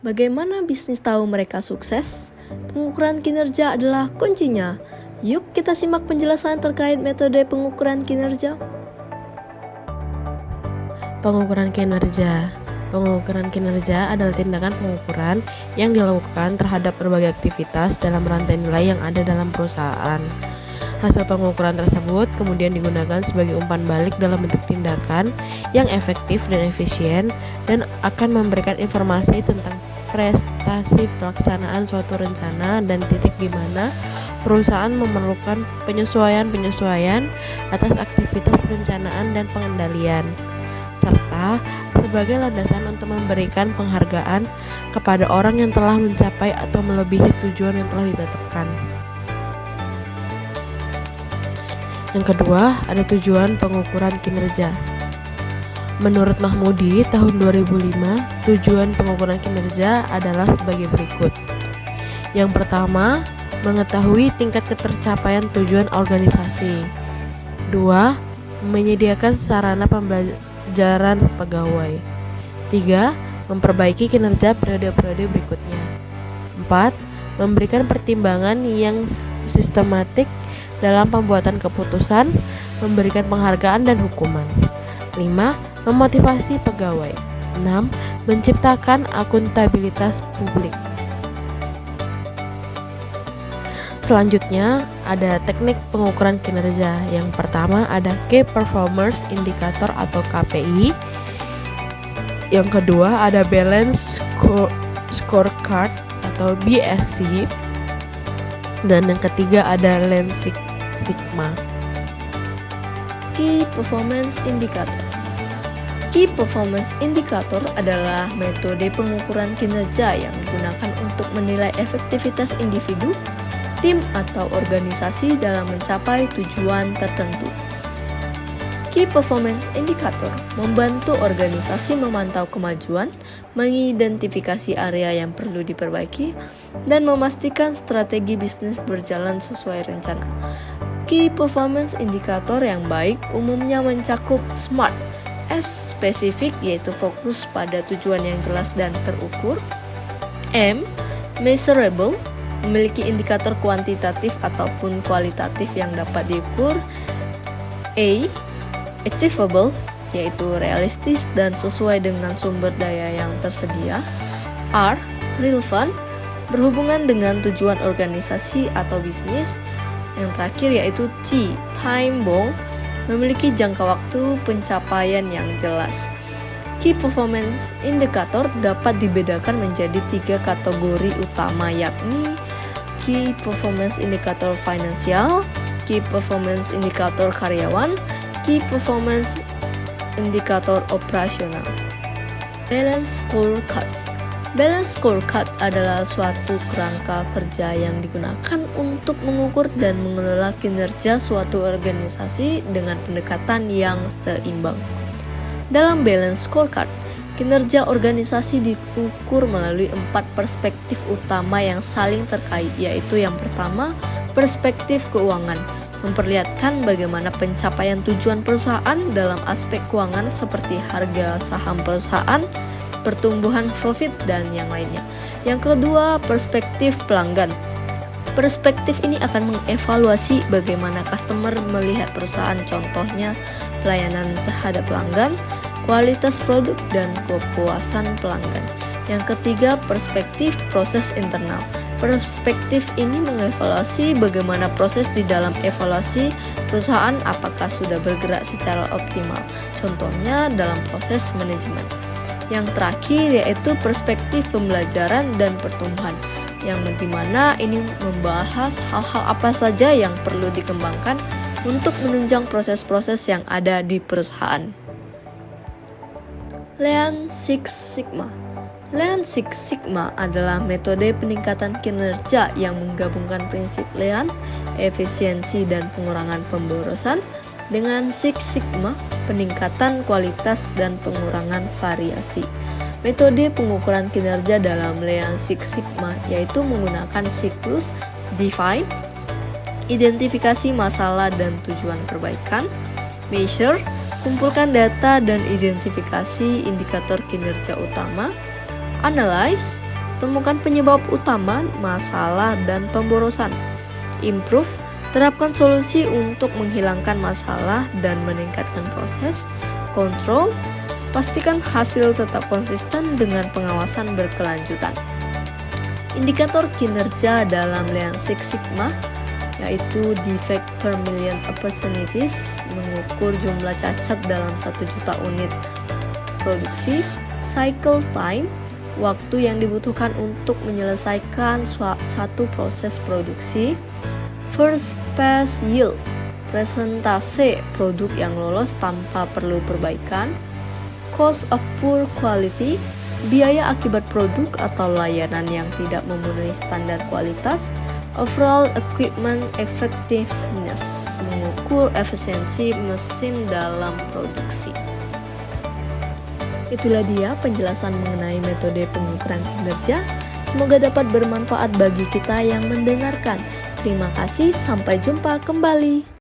Bagaimana bisnis tahu mereka sukses? Pengukuran kinerja adalah kuncinya. Yuk kita simak penjelasan terkait metode pengukuran kinerja. Pengukuran kinerja. Pengukuran kinerja adalah tindakan pengukuran yang dilakukan terhadap berbagai aktivitas dalam rantai nilai yang ada dalam perusahaan. Hasil pengukuran tersebut kemudian digunakan sebagai umpan balik dalam bentuk tindakan yang efektif dan efisien dan akan memberikan informasi tentang prestasi pelaksanaan suatu rencana dan titik di mana perusahaan memerlukan penyesuaian-penyesuaian atas aktivitas perencanaan dan pengendalian, serta sebagai landasan untuk memberikan penghargaan kepada orang yang telah mencapai atau melebihi tujuan yang telah ditetapkan. Yang kedua, ada tujuan pengukuran kinerja. Menurut Mahmudi, tahun 2005, tujuan pengukuran kinerja adalah sebagai berikut. Yang pertama, mengetahui tingkat ketercapaian tujuan organisasi. 2. Menyediakan sarana pembelajaran pegawai. 3. Memperbaiki kinerja periode-periode berikutnya. 4. Memberikan pertimbangan yang sistematik dalam pembuatan keputusan, memberikan penghargaan dan hukuman. 5. Memotivasi pegawai. 6. Menciptakan akuntabilitas publik. Selanjutnya ada teknik pengukuran kinerja. Yang pertama ada Key Performance Indicator atau KPI. Yang kedua ada Balance Scorecard atau BSC. Dan yang ketiga ada Lean Six Sigma. Key Performance Indicator. Key Performance Indicator adalah metode pengukuran kinerja yang digunakan untuk menilai efektivitas individu, tim atau organisasi dalam mencapai tujuan tertentu. Key Performance Indicator membantu organisasi memantau kemajuan, mengidentifikasi area yang perlu diperbaiki, dan memastikan strategi bisnis berjalan sesuai rencana. Key Performance Indicator yang baik umumnya mencakup SMART, S spesifik yaitu fokus pada tujuan yang jelas dan terukur. M measurable, memiliki indikator kuantitatif ataupun kualitatif yang dapat diukur. A achievable, yaitu realistis dan sesuai dengan sumber daya yang tersedia. R relevant, berhubungan dengan tujuan organisasi atau bisnis. Yang terakhir yaitu T time bound, memiliki jangka waktu pencapaian yang jelas. Key Performance Indicator dapat dibedakan menjadi 3 kategori utama, yakni Key Performance Indicator finansial, Key Performance Indicator karyawan, Key Performance Indicator operasional. Balance Scorecard. Balance Scorecard adalah suatu kerangka kerja yang digunakan untuk mengukur dan mengelola kinerja suatu organisasi dengan pendekatan yang seimbang. Dalam Balance Scorecard, kinerja organisasi diukur melalui 4 perspektif utama yang saling terkait, yaitu yang pertama, perspektif keuangan, memperlihatkan bagaimana pencapaian tujuan perusahaan dalam aspek keuangan seperti harga saham perusahaan, pertumbuhan profit, dan yang lainnya. Yang kedua, perspektif pelanggan. Perspektif ini akan mengevaluasi bagaimana customer melihat perusahaan, contohnya pelayanan terhadap pelanggan, kualitas produk, dan kepuasan pelanggan. Yang ketiga, perspektif proses internal. Perspektif ini mengevaluasi bagaimana proses di dalam evaluasi perusahaan apakah sudah bergerak secara optimal, contohnya dalam proses manajemen. Yang terakhir yaitu perspektif pembelajaran dan pertumbuhan, yang dimana ini membahas hal-hal apa saja yang perlu dikembangkan untuk menunjang proses-proses yang ada di perusahaan. Lean Six Sigma. Lean Six Sigma adalah metode peningkatan kinerja yang menggabungkan prinsip Lean, efisiensi dan pengurangan pemborosan, dengan Six Sigma, peningkatan kualitas dan pengurangan variasi. Metode pengukuran kinerja dalam Lean Six Sigma yaitu menggunakan siklus define, identifikasi masalah dan tujuan perbaikan, measure, kumpulkan data dan identifikasi indikator kinerja utama, analyze, temukan penyebab utama, masalah, dan pemborosan. Improve, terapkan solusi untuk menghilangkan masalah dan meningkatkan proses. Control, pastikan hasil tetap konsisten dengan pengawasan berkelanjutan. Indikator kinerja dalam Lean Six Sigma yaitu defect per million opportunities, mengukur jumlah cacat dalam 1 juta unit produksi. Cycle time, waktu yang dibutuhkan untuk menyelesaikan satu proses produksi. First pass yield, presentase produk yang lolos tanpa perlu perbaikan. Cost of poor quality, biaya akibat produk atau layanan yang tidak memenuhi standar kualitas. Overall equipment effectiveness, mengukur efisiensi mesin dalam produksi. Itulah dia penjelasan mengenai metode pengukuran kinerja. Semoga dapat bermanfaat bagi kita yang mendengarkan. Terima kasih, sampai jumpa kembali.